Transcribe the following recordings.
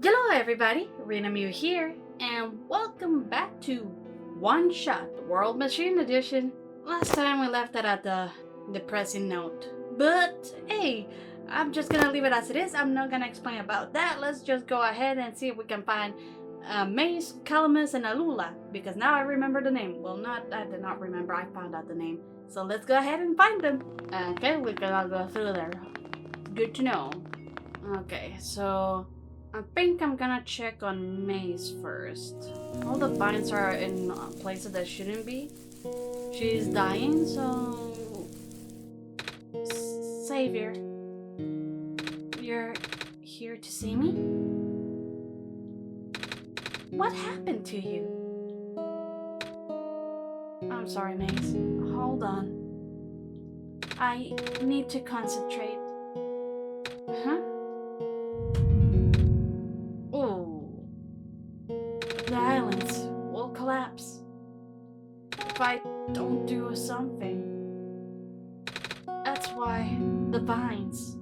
Hello everybody, Rinamew here, and welcome back to OneShot, World Machine Edition. Last time we left it at the depressing note, but hey, I'm just gonna leave it as it is. I'm not gonna explain about that. Let's just go ahead and see if we can find Mace, Calamus, and Alula, because now I remember the name. Well, I did not remember, I found out the name. So let's go ahead and find them. Okay, we're gonna go through there. Good to know. Okay, so I think I'm gonna check on Maze first. All the vines are in places that shouldn't be. She's dying, so... Savior, you're here to see me? What happened to you? I'm sorry, Maze. Hold on. I need to concentrate. Huh? Oh. The islands will collapse if I don't do something. That's why the vines.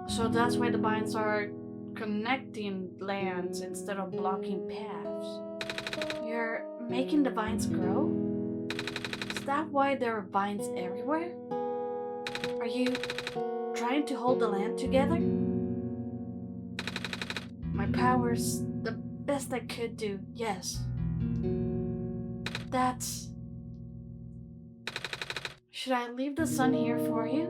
So that's why the vines are connecting lands instead of blocking paths. You're making the vines grow? Is that why there are vines everywhere? Are you trying to hold the land together? My powers, the best I could do, yes. That's... Should I leave the sun here for you?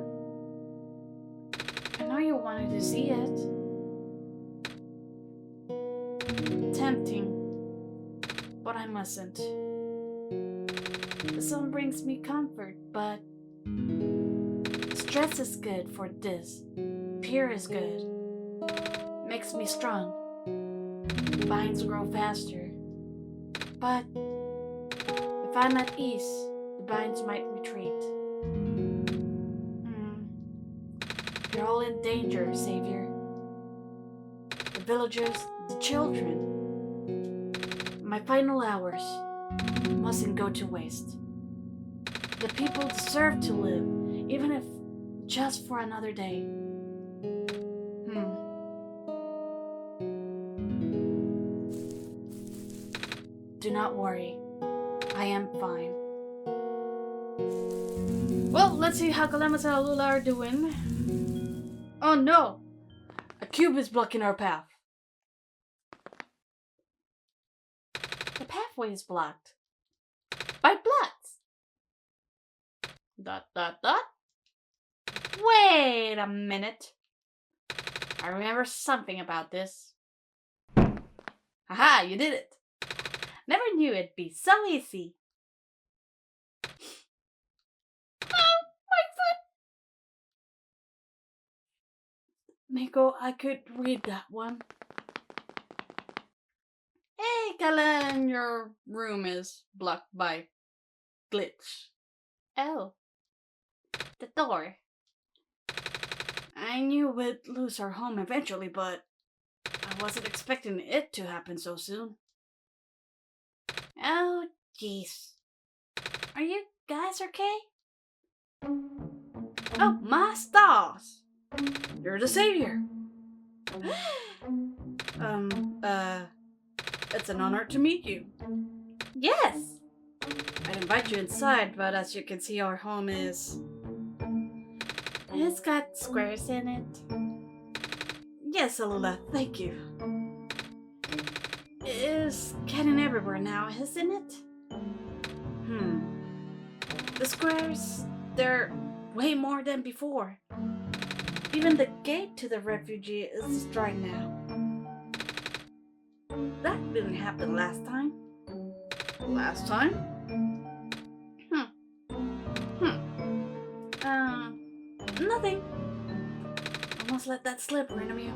I know you wanted to see it. Tempting, but I mustn't. The sun brings me comfort, but stress is good for this. Fear is good. Makes me strong. Vines grow faster. But if I'm at ease, the vines might retreat. You're all in danger, Savior. The villagers, the children. My final hours mustn't go to waste. The people deserve to live, even if just for another day. Do not worry. I am fine. Well, let's see how Calamus and Alula are doing. Oh no! A cube is blocking our path. The pathway is blocked. By blocks. ... Wait a minute. I remember something about this. Haha, you did it. Never knew it'd be so easy. Oh, my foot! Niko, I could read that one. Hey, Kalen, your room is blocked by glitch. Oh, the door. I knew we'd lose our home eventually, but I wasn't expecting it to happen so soon. Oh, jeez. Are you guys okay? Oh, my stars! You're the savior! It's an honor to meet you. Yes! I'd invite you inside, but as you can see, our home is... It's got squares in it. Yes, Alula, thank you. It's getting everywhere now, isn't it? The squares, they're way more than before. Even the gate to the refuge is destroyed now. That didn't happen last time. Last time? Nothing. I must let that slip, Rinamew.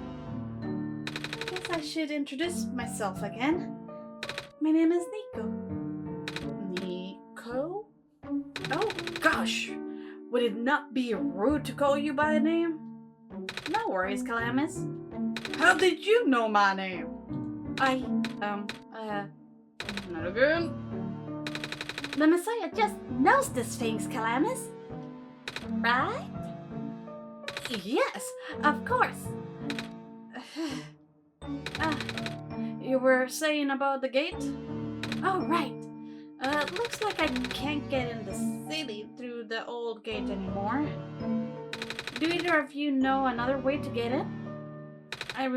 Guess I should introduce myself again. My name is Niko. Niko? Oh gosh! Would it not be rude to call you by a name? No worries, Calamus. How did you know my name? Not again. The Messiah just knows these things, Calamus. Right? Yes, of course. You were saying about the gate? Oh, right. Looks like I can't get in the city through the old gate anymore. Do either of you know another way to get in? I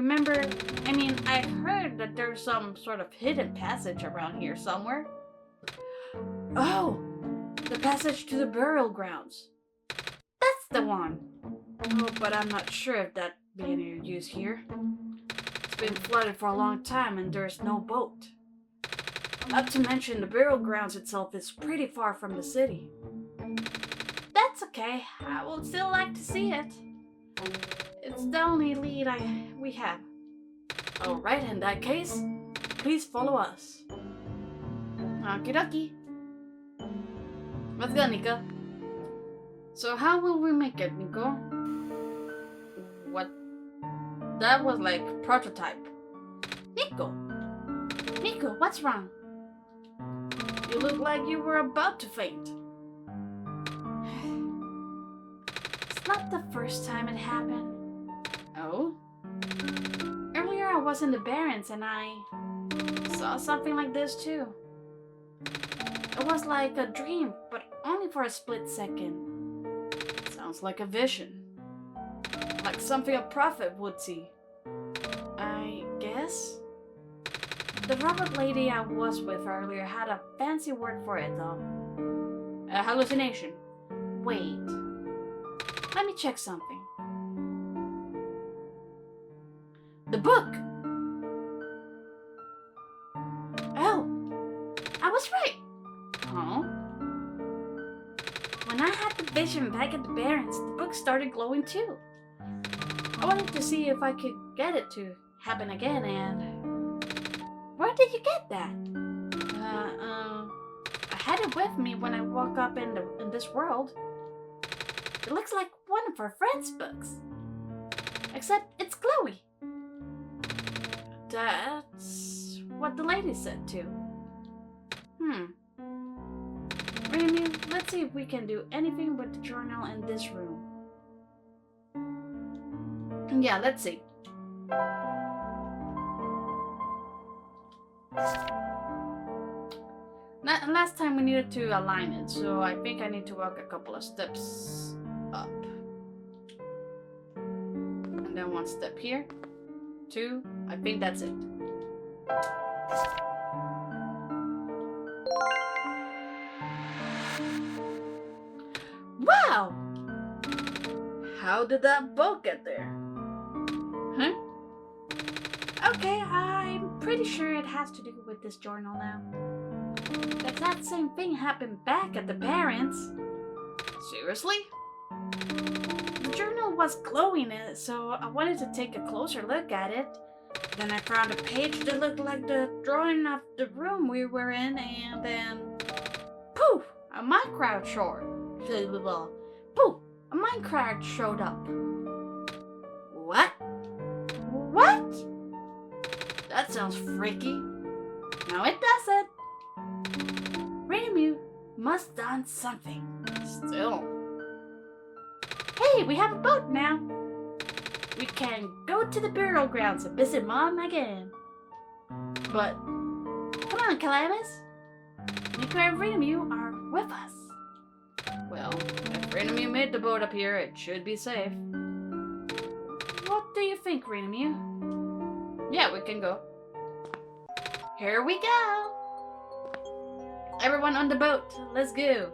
heard that there's some sort of hidden passage around here somewhere. Oh, the passage to the burial grounds. That's the one. Oh, but I'm not sure if that'd be any use here. It's been flooded for a long time and there's no boat. Not to mention the burial grounds itself is pretty far from the city. That's okay. I would still like to see it. It's the only lead we have. Alright, in that case, please follow us. Okie dokie. Let's go, Niko. So how will we make it, Niko? What? That was like prototype. Niko! Niko, what's wrong? You look like you were about to faint. It's not the first time it happened. Oh? Earlier I was in the Barrens and I saw something like this too. It was like a dream, but only for a split second. Sounds like a vision. Like something a prophet would see. I guess? The robot lady I was with earlier had a fancy word for it though. A hallucination. Wait. Let me check something. The book! Oh! I was right! Huh? When I had the vision back at the Barrens, the book started glowing too. I wanted to see if I could get it to happen again and... Where did you get that? I had it with me when I woke up in this world. It looks like one of our friend's books. Except it's glowy. That's what the lady said too. Rinamew, let's see if we can do anything with the journal in this room. Yeah, let's see. Last time we needed to align it, so I think I need to walk a couple of steps up. And then one step here. 2. I think that's it. Wow! How did that boat get there? Huh? Okay, I'm pretty sure it has to do with this journal now. The exact same thing happened back at the Barrens. Seriously? The journal was glowing, so I wanted to take a closer look at it. Then I found a page that looked like the drawing of the room we were in, and then... Poof! A Minecraft short. Poof! A Minecraft showed up. What? What? That sounds freaky. No, it doesn't. Rinamew must have done something. Still. Hey, we have a boat now. We can go to the burial grounds and visit Mom again. But, come on, Calamus. Niko and Rinamew are with us. Well, if Rinamew made the boat up here, it should be safe. What do you think, Rinamew? Yeah, we can go. Here we go. Everyone on the boat, let's go.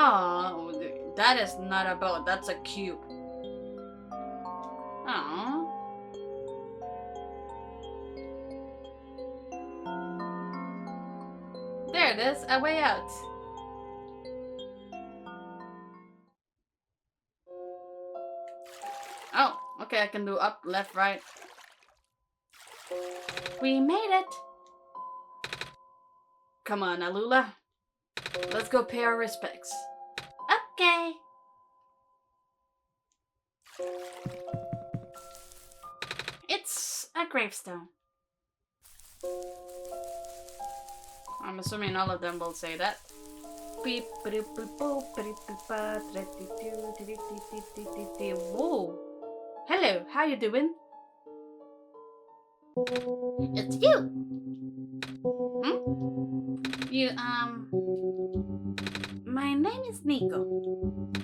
Oh, that is not a boat, that's a cube. Aww. There it is, a way out. Oh, okay, I can do up, left, right. We made it! Come on, Alula. Let's go pay our respects. Okay. It's a gravestone. I'm assuming all of them will say that. Whoa. Hello, how you doing? It's you. You, my name is Niko.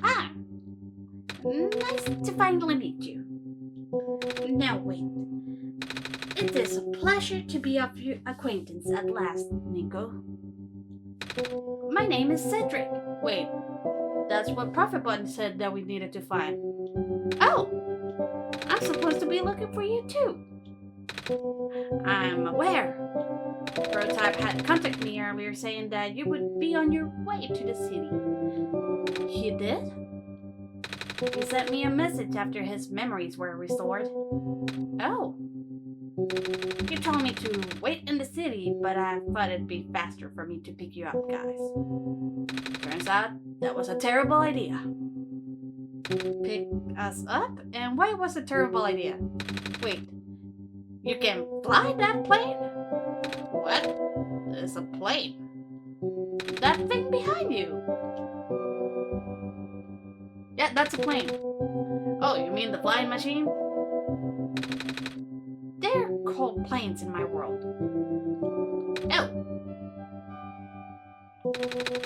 Ah, nice to finally meet you. Now wait. It is a pleasure to be of your acquaintance at last, Niko. My name is Cedric. Wait, that's what Prophet Button said that we needed to find. Oh, I'm supposed to be looking for you too. I'm aware. Prototype had contacted me earlier saying that you would be on your way to the city. He did? He sent me a message after his memories were restored. Oh. He told me to wait in the city, but I thought it'd be faster for me to pick you up, guys. Turns out that was a terrible idea. Pick us up? And why was it a terrible idea? Wait, you can fly that plane? What? It's a plane. That thing behind you. Yeah, that's a plane. Oh, you mean the flying machine? They're called planes in my world. Oh.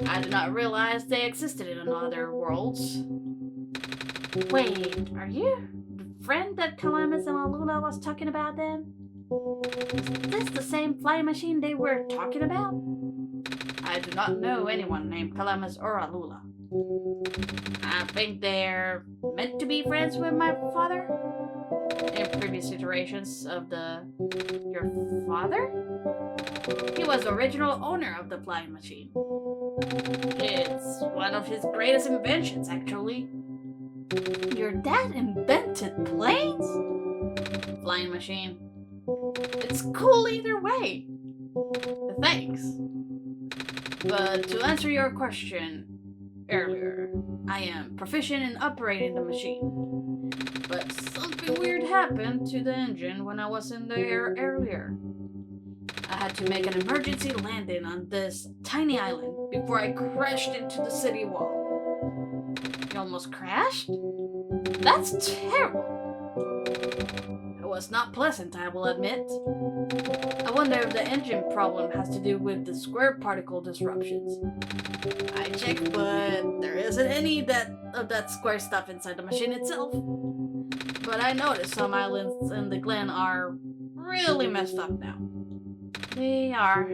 I did not realize they existed in other worlds. Wait, are you the friend that Calamus and Alula was talking about then? Is this the same flying machine they were talking about? I do not know anyone named Calamus or Alula. I think they're meant to be friends with my father? In previous iterations of your father? He was the original owner of the flying machine. It's one of his greatest inventions, actually. Your dad invented planes? Flying machine. It's cool either way. Thanks. But to answer your question earlier, I am proficient in operating the machine. But something weird happened to the engine when I was in the air earlier. I had to make an emergency landing on this tiny island before I crashed into the city wall. You almost crashed? That's terrible. It was not pleasant, I will admit. I wonder if the engine problem has to do with the square particle disruptions. I checked, but there isn't any of that square stuff inside the machine itself. But I noticed some islands in the glen are really messed up now. They are.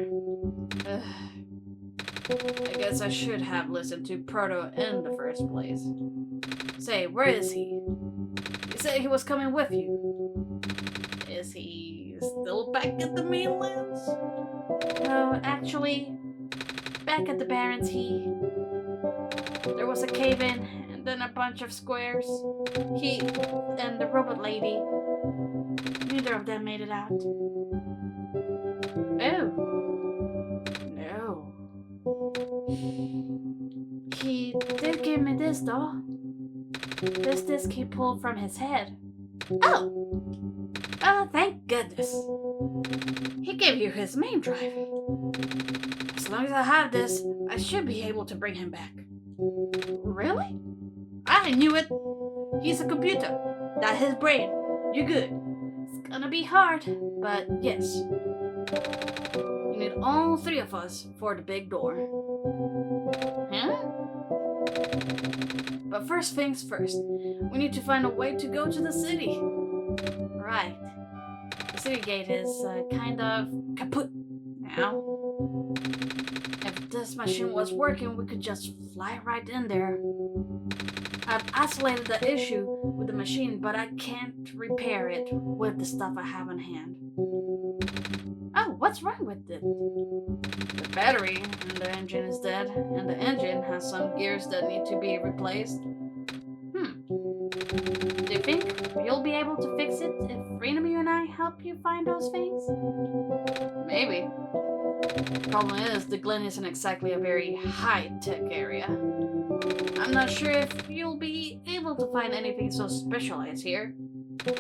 I guess I should have listened to Proto in the first place. Say, where is he? You said he was coming with you. Is he still back at the mainlands? No, actually, back at the Barrens, there was a cave-in and then a bunch of squares. He and the robot lady, neither of them made it out. Oh. No. He did give me this, though. This disc he pulled from his head. Oh! Oh, thank goodness. He gave you his main drive. As long as I have this, I should be able to bring him back. Really? I knew it. He's a computer. That's his brain. You're good. It's gonna be hard, but yes. You need all three of us for the big door. Huh? But first things first, we need to find a way to go to the city. Right. The city gate is kind of kaput now. If this machine was working, we could just fly right in there. I've isolated the issue with the machine, but I can't repair it with the stuff I have on hand. Oh, what's wrong with it? The battery in the engine is dead, and the engine has some gears that need to be replaced. Do you think you'll be able to fix it if Rinamew and I help you find those things? Maybe. The problem is, the Glen isn't exactly a very high-tech area. I'm not sure if you'll be able to find anything so specialized here.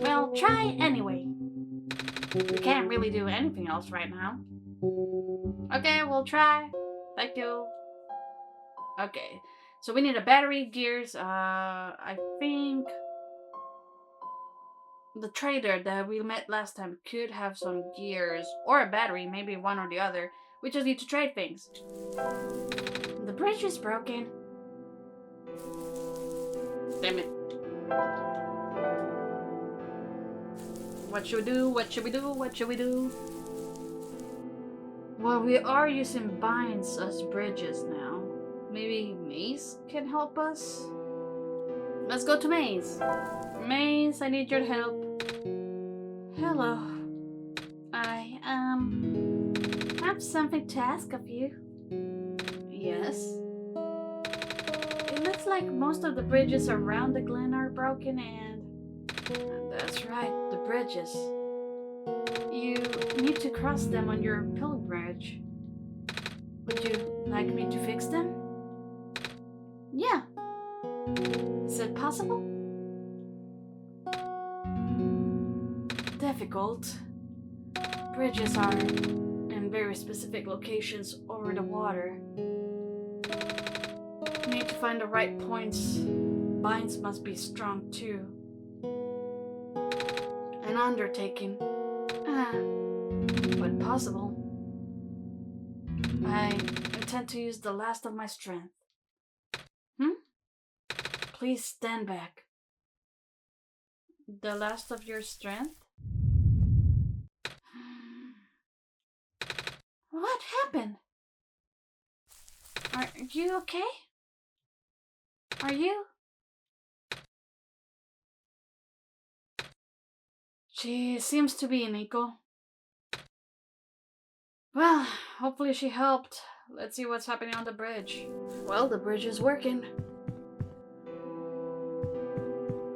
Well, try anyway. We can't really do anything else right now. Okay, we'll try. Thank you. Okay, so we need a battery, gears. I think the trader that we met last time could have some gears or a battery, maybe one or the other. We just need to trade things. The bridge is broken. Damn it. What should we do? What should we do? What should we do? Well, we are using binds as bridges now. Maybe Maze can help us? Let's go to Maze. Maze, I need your help. Hello. I have something to ask of you. Yes? It looks like most of the bridges around the glen are broken and that's right, the bridges. You need to cross them on your pilgrimage. Would you like me to fix them? Yeah. Is it possible? Difficult. Bridges are in very specific locations over the water. You need to find the right points. Binds must be strong too. An undertaking. But possible. I intend to use the last of my strength. Please stand back. The last of your strength? What happened? Are you okay? Are you? She seems to be, Niko. Well, hopefully she helped. Let's see what's happening on the bridge. Well, the bridge is working.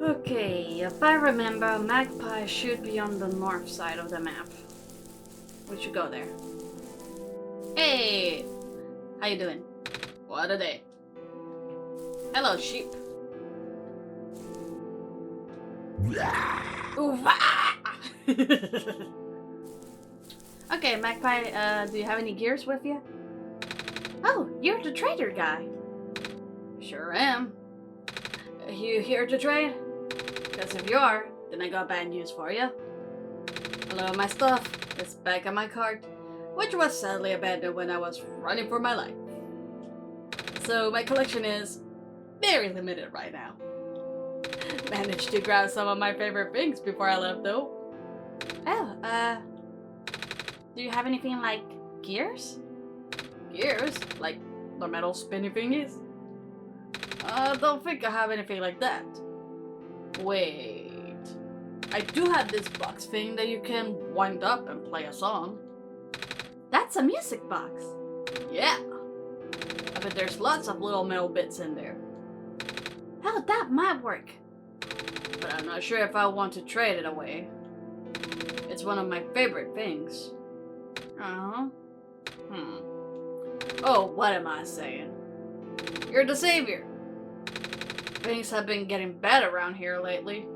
Okay, if I remember, Magpie should be on the north side of the map. We should go there. Hey! How you doing? What a day. Hello, sheep. Okay, Magpie, do you have any gears with you? Oh, you're the trader guy. Sure am. You here to trade? Because if you are, then I got bad news for you. Hello, my stuff. It's back on my cart, which was sadly abandoned when I was running for my life. So my collection is very limited right now. Managed to grab some of my favorite things before I left though. Oh, do you have anything like gears? Gears? Like the metal spinny thingies? I don't think I have anything like that. Wait. I do have this box thing that you can wind up and play a song. That's a music box. Yeah. I bet there's lots of little metal bits in there. Oh, that might work. But I'm not sure if I want to trade it away. It's one of my favorite things. Oh, what am I saying? You're the savior. Things have been getting bad around here lately.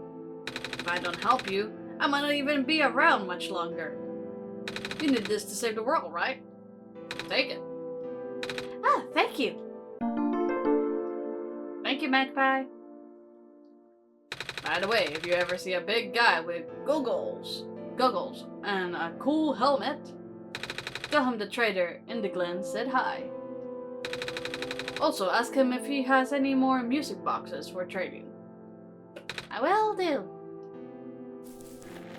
If I don't help you, I might not even be around much longer. You need this to save the world, right? Take it. Ah, thank you. Thank you, Magpie. By the way, if you ever see a big guy with goggles, and a cool helmet, tell him the trader in the glen said hi. Also, ask him if he has any more music boxes for trading. I will do.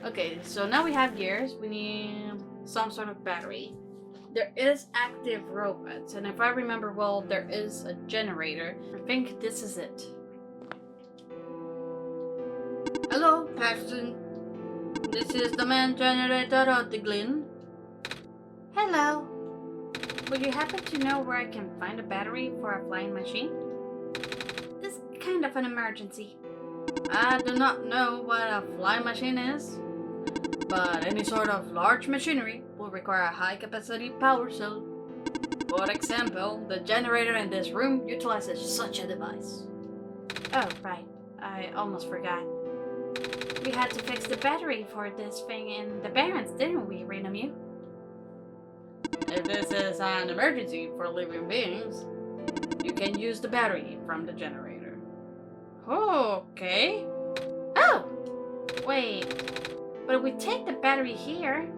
Okay, so now we have gears. We need some sort of battery. There is active robots, and if I remember well, there is a generator. I think this is it. Hello, person. This is the man generator of the glen. Hello. Would you happen to know where I can find a battery for a flying machine? This is kind of an emergency. I do not know what a flying machine is, but any sort of large machinery will require a high-capacity power cell. For example, the generator in this room utilizes such a device. Oh, right. I almost forgot. We had to fix the battery for this thing in the Barrens, didn't we, Rinamew? If this is an emergency for living beings, You can use the battery from the generator. Okay. Oh! Wait. But if we take the battery here,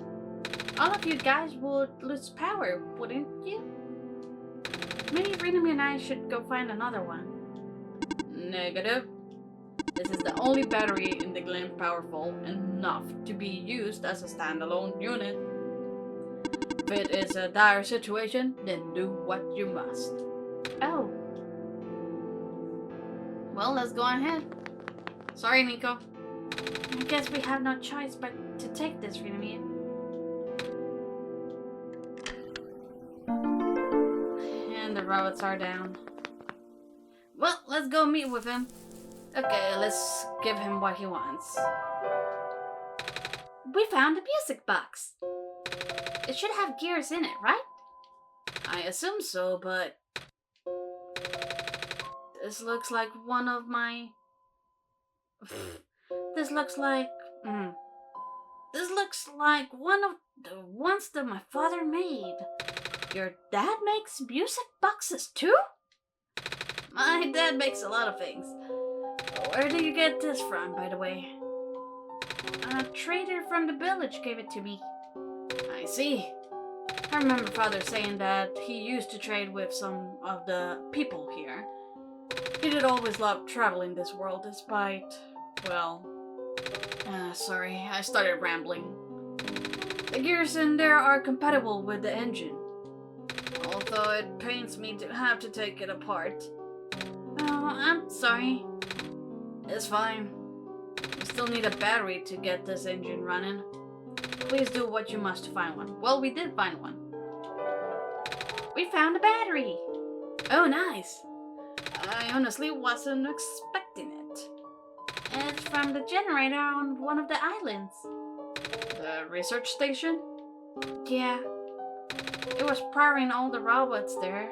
all of you guys would lose power, wouldn't you? Maybe Rinamew and I should go find another one. Negative. This is the only battery in the Glen powerful enough to be used as a standalone unit. If it is a dire situation, then do what you must. Oh. Well, let's go ahead. Sorry, Niko. I guess we have no choice but to take this, Rinamew. And the robots are down. Well, let's go meet with him. Okay, let's give him what he wants. We found a music box. It should have gears in it, right? I assume so, but this looks like one of my... This looks like one of the ones that my father made. Your dad makes music boxes too? My dad makes a lot of things. Where did you get this from, by the way? A trader from the village gave it to me. I see. I remember father saying that he used to trade with some of the people here. He did always love traveling this world despite, well... sorry, I started rambling. The gears in there are compatible with the engine. Although it pains me to have to take it apart. Oh, I'm sorry. It's fine. We still need a battery to get this engine running. Please do what you must to find one. Well, we did find one. We found a battery! Oh, nice. I honestly wasn't expecting it. It's from the generator on one of the islands. The research station? Yeah. It was powering all the robots there.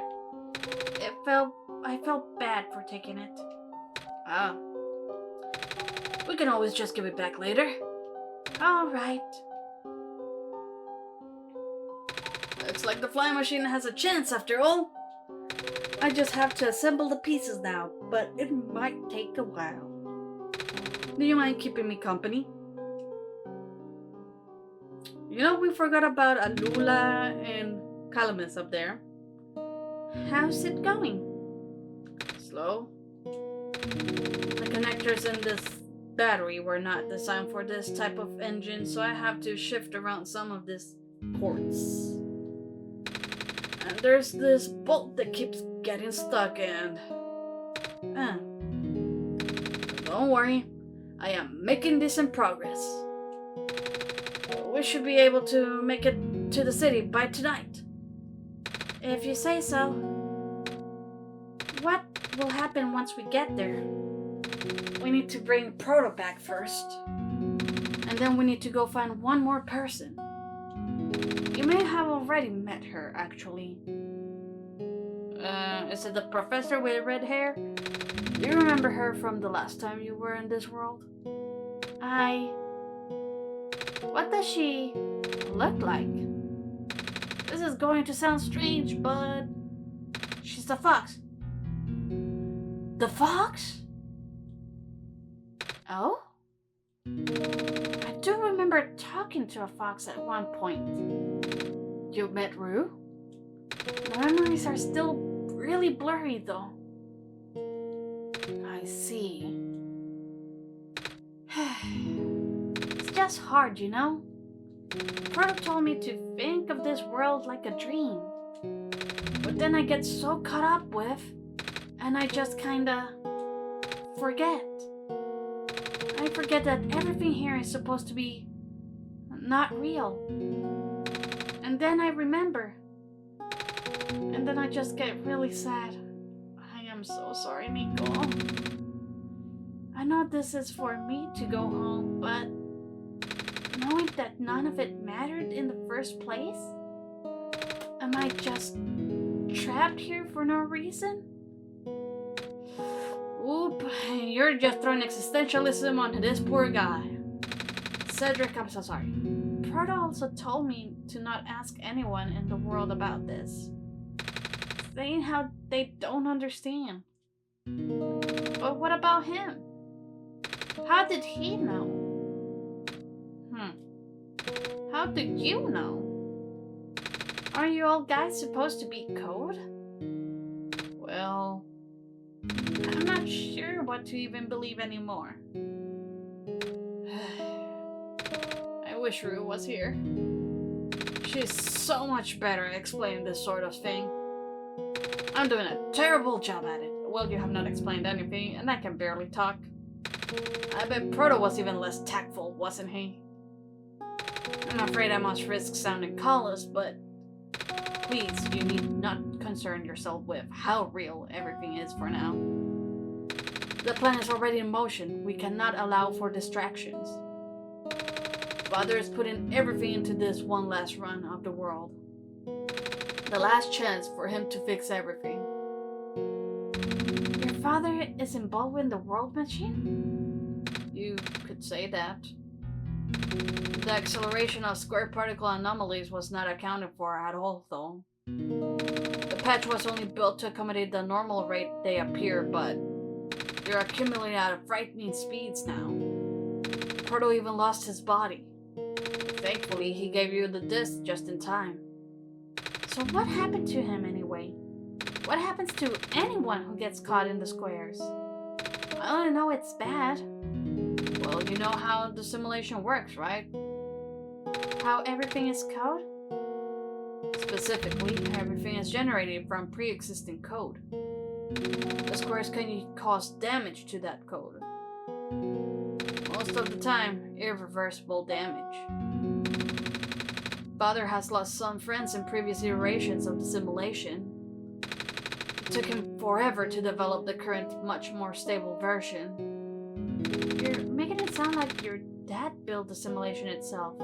I felt bad for taking it. Oh. We can always just give it back later. Alright. Looks like the flying machine has a chance after all. I just have to assemble the pieces now, but it might take a while. Do you mind keeping me company? You know, we forgot about Alula and Calamus up there. How's it going? Slow. The connectors in this battery were not designed for this type of engine, so I have to shift around some of these ports. And there's this bolt that keeps getting stuck and... Don't worry, I am making decent progress. We should be able to make it to the city by tonight. If you say so. What will happen once we get there? We need to bring Proto back first. And then we need to go find one more person. You may have already met her, actually. Is it the professor with red hair? Do you remember her from the last time you were in this world? What does she look like? This is going to sound strange, but... she's the fox. The fox? Oh? I do remember talking to a fox at one point. You met Rue? My memories are still really blurry, though. I see. It's just hard, you know? Proto told me to think of this world like a dream. But then I get so caught up with, and I just kinda forget. I forget that everything here is supposed to be not real. And then I remember. And then I just get really sad. I am so sorry, Niko. I know this is for me to go home, but knowing that none of it mattered in the first place? Am I just trapped here for no reason? Oop, you're just throwing existentialism onto this poor guy. Cedric, I'm so sorry. Proto also told me to not ask anyone in the world about this. saying how they don't understand. But what about him? How did he know? How did you know? Aren't you all guys supposed to be code? Well, I'm not sure what to even believe anymore. I wish Rue was here. She's so much better at explaining this sort of thing. I'm doing a terrible job at it. Well, you have not explained anything, and I can barely talk. I bet Proto was even less tactful, wasn't he? I'm afraid I must risk sounding callous, but please, you need not concern yourself with how real everything is for now. The plan is already in motion. We cannot allow for distractions. Father is putting everything into this one last run of the world. The last chance for him to fix everything. Your father is involved in the world machine? You could say that. The acceleration of square particle anomalies was not accounted for at all, though. The patch was only built to accommodate the normal rate they appear, but they're accumulating at frightening speeds now. Proto even lost his body. Thankfully, he gave you the disc just in time. So what happened to him anyway? What happens to anyone who gets caught in the squares? I only know it's bad. Well, you know how the simulation works, right? How everything is code? Specifically, everything is generated from pre-existing code. The squares can cause damage to that code. Most of the time, irreversible damage. Father has lost some friends in previous iterations of the simulation. It took him forever to develop the current, much more stable version. You're making it sound like your dad built the simulation itself.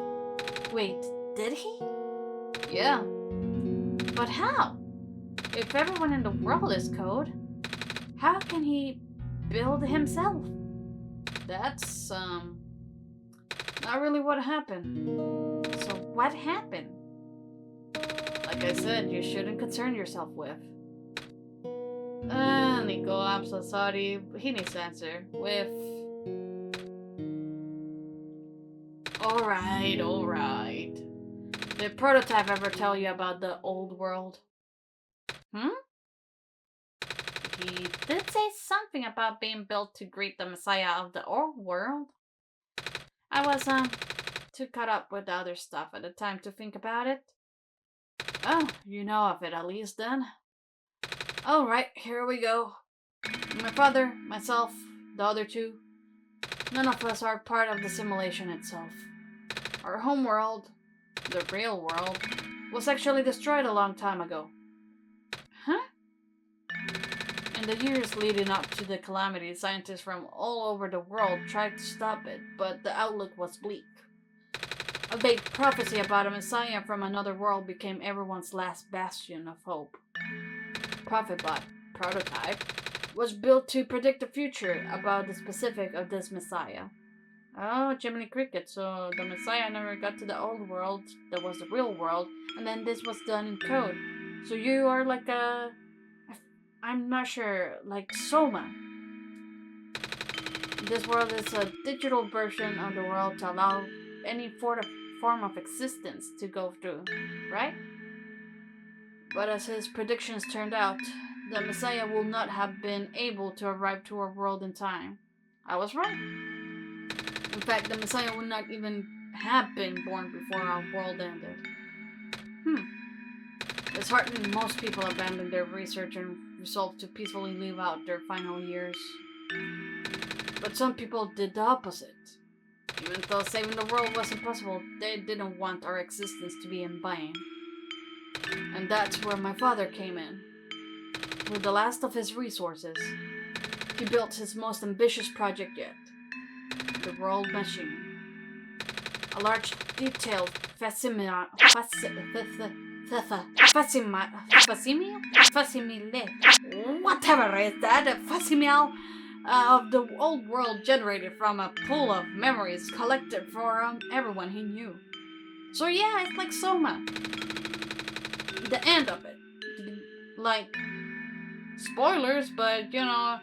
Wait, did he? Yeah. But how? If everyone in the world is code, how can he build himself? That's, not really what happened. So what happened? Like I said, you shouldn't concern yourself with. Niko, I'm so sorry. He needs to answer with... Alright. Did Prototype ever tell you about the old world? He did say something about being built to greet the Messiah of the old world. I was, too caught up with the other stuff at the time to think about it. Oh, you know of it at least then. Alright, here we go. My father, myself, the other two. None of us are part of the simulation itself. Our home world, the real world, was actually destroyed a long time ago. Huh? In the years leading up to the calamity, scientists from all over the world tried to stop it, but the outlook was bleak. A vague prophecy about a messiah from another world became everyone's last bastion of hope. Prophetbot, Prototype, was built to predict the future about the specific of this messiah. Oh, Jiminy Cricket, so the messiah never got to the old world, that was the real world, and then this was done in code. So you are like I'm not sure, like Soma. This world is a digital version of the world to allow any form of existence to go through, right? But as his predictions turned out, the Messiah will not have been able to arrive to our world in time. I was right. In fact, the Messiah would not even have been born before our world ended. Disheartened, most people abandoned their research and resolved to peacefully live out their final years. But some people did the opposite. Even though saving the world was impossible, they didn't want our existence to be in vain. And that's where my father came in. With the last of his resources, he built his most ambitious project yet. The world machine. A large, detailed facsimile whatever is that, a facsimile of the old world generated from a pool of memories collected from everyone he knew. So yeah, it's like Soma. The end of it. Like, spoilers, but you know,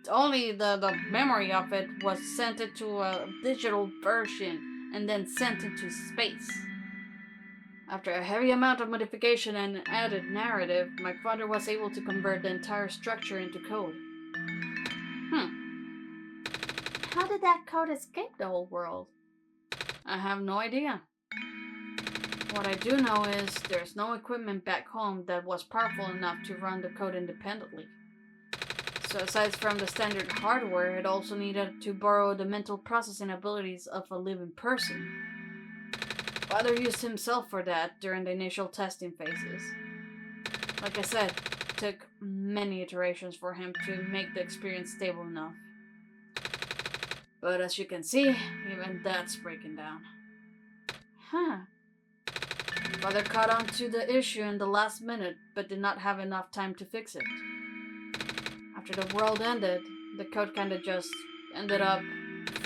only the memory of it was sent into a digital version and then sent into space. After a heavy amount of modification and added narrative, my father was able to convert the entire structure into code. How did that code escape the whole world? I have no idea. What I do know is there's no equipment back home that was powerful enough to run the code independently. So aside from the standard hardware, it also needed to borrow the mental processing abilities of a living person. Father used himself for that during the initial testing phases. Like I said, it took many iterations for him to make the experience stable enough. But as you can see, even that's breaking down. Father caught on to the issue in the last minute, but did not have enough time to fix it. After the world ended, the code kinda just ended up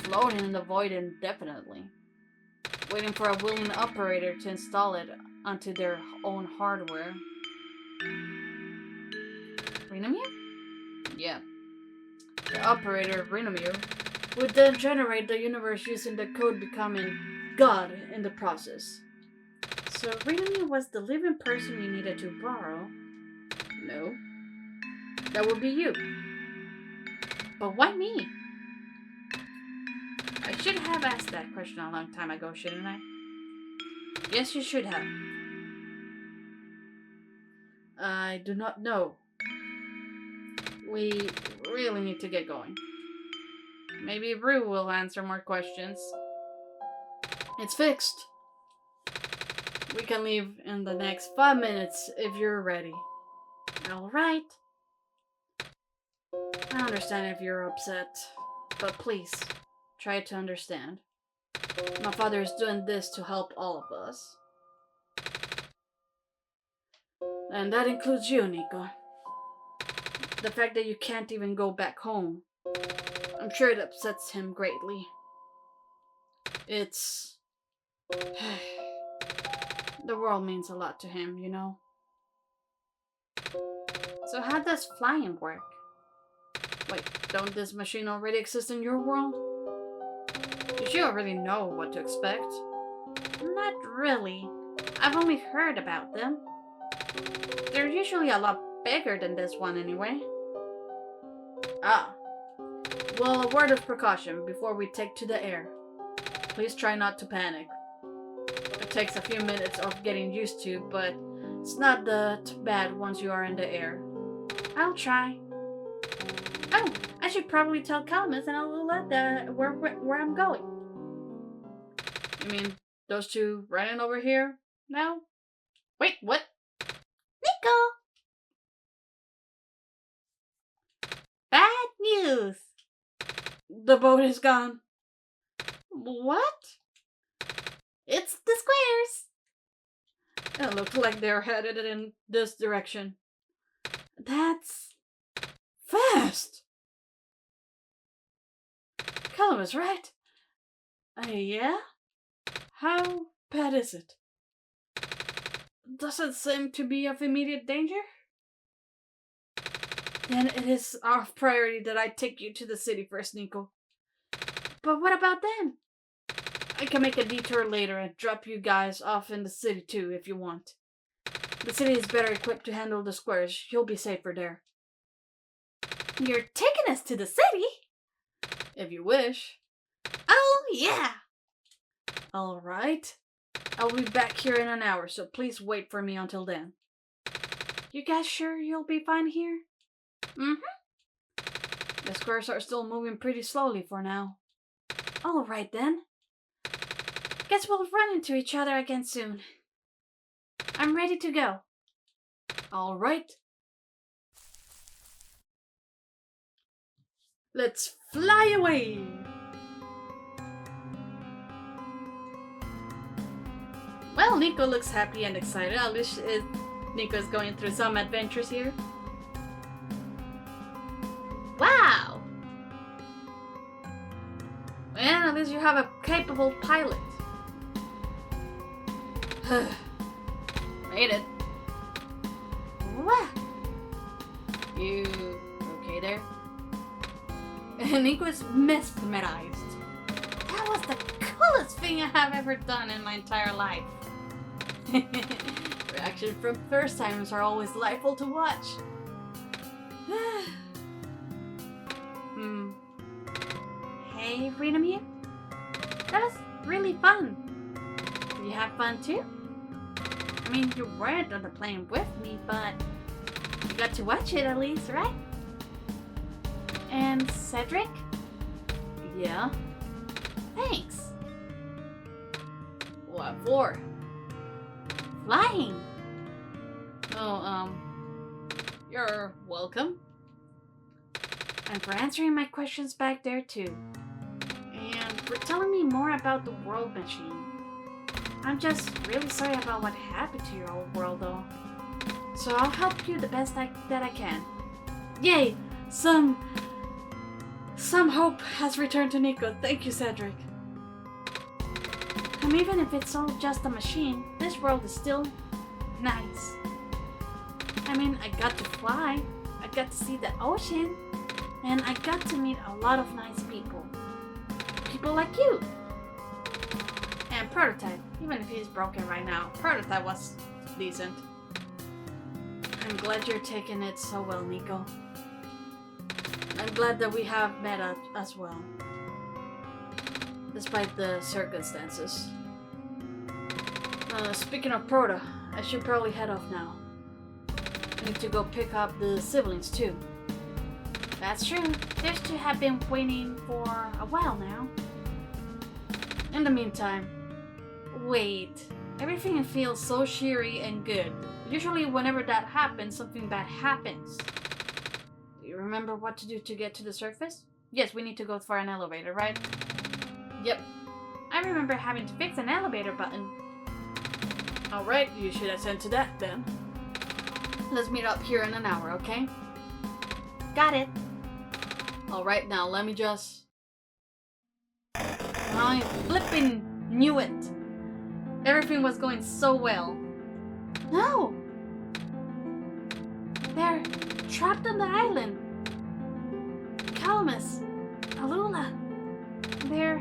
floating in the void indefinitely, waiting for a willing operator to install it onto their own hardware. Rinamew? Yeah. The operator, Rinamew, would then generate the universe using the code becoming God in the process. So Rinamew was the living person you needed to borrow? No. That would be you. But why me? I should have asked that question a long time ago, shouldn't I? Yes, you should have. I do not know. We really need to get going. Maybe Rue will answer more questions. It's fixed. We can leave in the next 5 minutes if you're ready. Alright. I understand if you're upset, but please, try to understand. My father is doing this to help all of us. And that includes you, Niko. The fact that you can't even go back home, I'm sure it upsets him greatly. It's... The world means a lot to him, you know? So how does flying work? Wait, don't this machine already exist in your world? You should already know what to expect. Not really. I've only heard about them. They're usually a lot bigger than this one anyway. Ah. Well, a word of precaution before we take to the air. Please try not to panic. It takes a few minutes of getting used to, but it's not that bad once you are in the air. I'll try. Oh, I should probably tell Calamus and Alula where I'm going. You mean those two running over here now? Wait, what? Niko! Bad news! The boat is gone. What? It's the squares! It looks like they're headed in this direction. That's... fast! Calamus, right? Yeah? How bad is it? Does it seem to be of immediate danger? Then it is our priority that I take you to the city first, Niko. But what about then? I can make a detour later and drop you guys off in the city too, if you want. The city is better equipped to handle the squares. You'll be safer there. You're taking us to the city? If you wish. Oh, yeah! Alright. I'll be back here in an hour, so please wait for me until then. You guys sure you'll be fine here? Mm-hmm. The squares are still moving pretty slowly for now. Alright then. Guess we'll run into each other again soon. I'm ready to go. Alright. Let's fly away! Well, Niko looks happy and excited. At least Niko's going through some adventures here. Wow! And at least you have a capable pilot. Made it. What? You okay there? Niko is mesmerized. That was the coolest thing I have ever done in my entire life. Reactions from first timers are always delightful to watch. Hey, Rinamew? That was really fun. Did you have fun too? I mean, you weren't on the plane with me, but you got to watch it at least, right? And Cedric? Yeah? Thanks. What for? Flying. Oh, you're welcome. And for answering my questions back there too. And for telling me more about the world machine. I'm just really sorry about what happened to your old world though. So I'll help you the best that I can. Yay! Some hope has returned to Niko. Thank you, Cedric. And even if it's all just a machine, this world is still nice. I mean, I got to fly, I got to see the ocean, and I got to meet a lot of nice people. People like you. And Prototype, even if he's broken right now, Prototype was decent. I'm glad you're taking it so well, Niko. I'm glad that we have met up as well. Despite the circumstances. Speaking of Prota, I should probably head off now. I need to go pick up the siblings too. That's true. These two have been waiting for a while now. In the meantime, wait. Everything feels so cheery and good. Usually whenever that happens, something bad happens. Do you remember what to do to get to the surface? Yes, we need to go for an elevator, right? Yep. I remember having to fix an elevator button. Alright, you should ascend to that then. Let's meet up here in an hour, okay? Got it. Alright, now let me just... I flipping knew it. Everything was going so well. No! They're trapped on the island. Calamus, Alula, they're...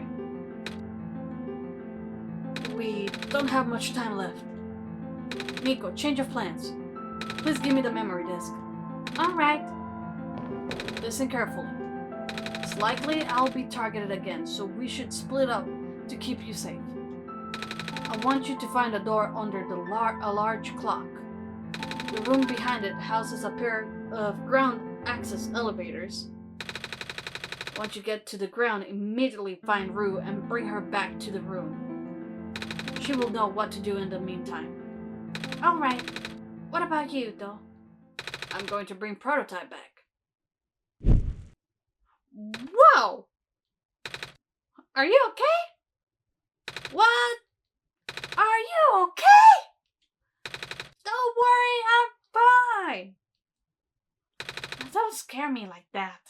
We don't have much time left. Niko, change of plans. Please give me the memory disk. Alright. Listen carefully. It's likely I'll be targeted again, so we should split up to keep you safe. I want you to find a door under a large clock. The room behind it houses a pair of ground access elevators. Once you get to the ground, immediately find Rue and bring her back to the room. She will know what to do in the meantime. Alright. What about you, though? I'm going to bring Prototype back. Whoa! Are you okay? What? Are you okay? Don't worry, I'm fine. Don't scare me like that.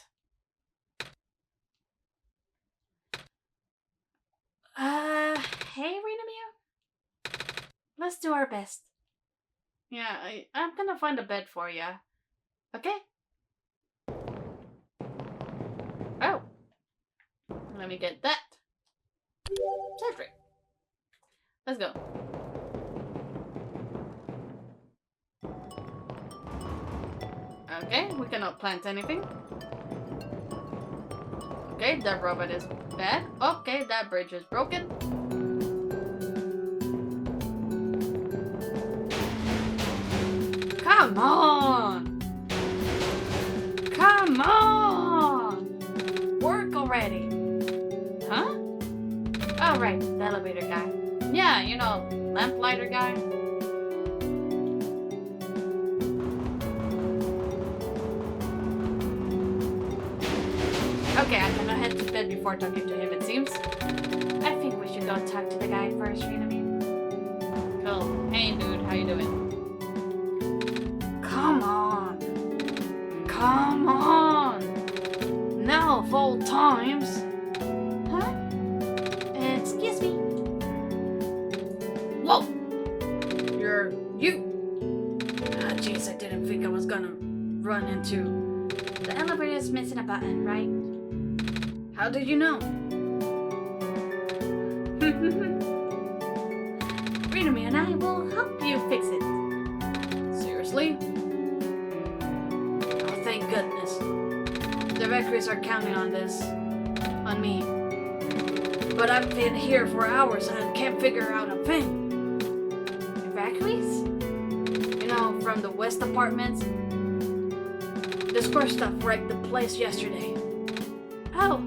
Hey, Rinamew? Let's do our best. Yeah, I'm gonna find a bed for you. Okay? Oh. Let me get that. Cedric. Let's go. Okay, we cannot plant anything. Okay, that robot is bad. Okay, that bridge is broken. Come on! Come on! Work already! Huh? Oh, right, the elevator guy. Yeah, you know, lamplighter guy. Okay, I'm gonna head to bed before talking to him, it seems. I think we should go talk to the guy first, Rinamew. Cool. Hey, dude, how you doing? Come on! Come on! Now of all times! Huh? Excuse me? Whoa! You! Ah, jeez, I didn't think run into. The elevator is missing a button, right? How did you know? Rinamew and I will help you fix it. Seriously? Oh, thank goodness. The recruits are counting on this. On me. But I've been here for hours and can't figure out a thing. Evacuees? You know, from the West apartments? The square stuff wrecked the place yesterday. Oh.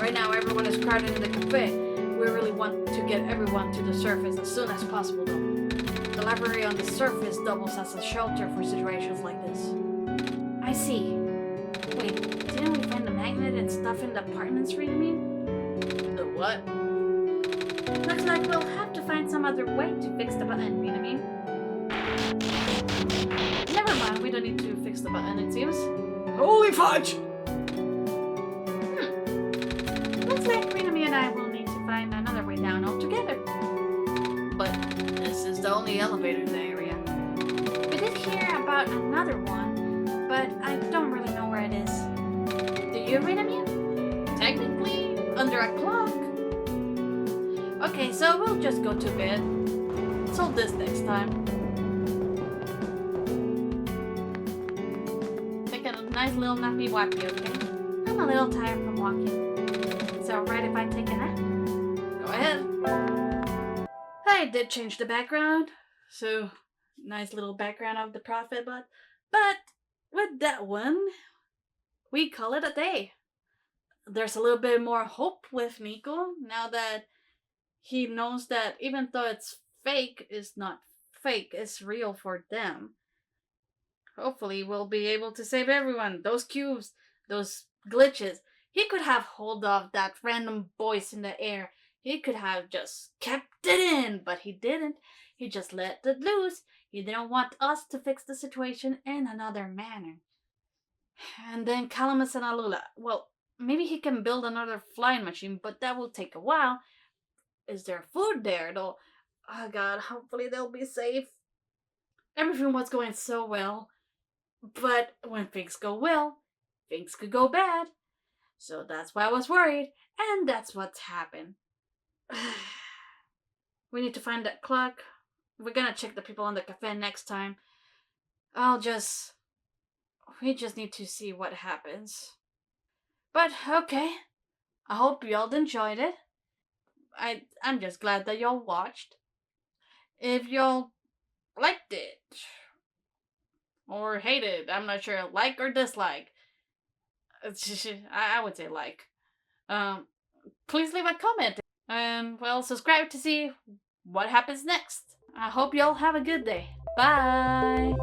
Right now everyone is crowded in the cafe. We really want to get everyone to the surface as soon as possible though. The library on the surface doubles as a shelter for situations like this. I see. Wait, didn't we find the magnet and stuff in the apartments, Rinamew? The what? Looks like we'll have to find some other way to fix the button, Rinamew. Never mind, we don't need to fix the button, it seems. Holy fudge! Looks like Rinamew and I will need to find another way down altogether. But this is the only elevator in the area. We did hear about another one, but I don't really know where it is. Do you, Rinamew? Technically, under a clock. Okay, so we'll just go to bed. Solve this next time. Take a nice little nappy wappy, okay? I'm a little tired from walking. Is it alright if I take a nap? Go ahead. I did change the background, so nice little background of the prophet, but with that one, we call it a day. There's a little bit more hope with Niko now that he knows that even though it's fake, it's not fake, it's real for them. Hopefully we'll be able to save everyone. Those cubes, those glitches. He could have hold of that random voice in the air. He could have just kept it in, but he didn't. He just let it loose. He didn't want us to fix the situation in another manner. And then Calamus and Alula. Well, maybe he can build another flying machine, but that will take a while. Is there food there, though? Oh god, hopefully they'll be safe. Everything was going so well. But when things go well, things could go bad. So that's why I was worried, and that's what's happened. We need to find that clock. We're gonna check the people in the cafe next time. We just need to see what happens. But, okay. I hope y'all enjoyed it. I'm just glad that y'all watched. If y'all liked it, or hated, I'm not sure, like or dislike. I would say like. Please leave a comment. And, well, subscribe to see what happens next. I hope y'all have a good day. Bye!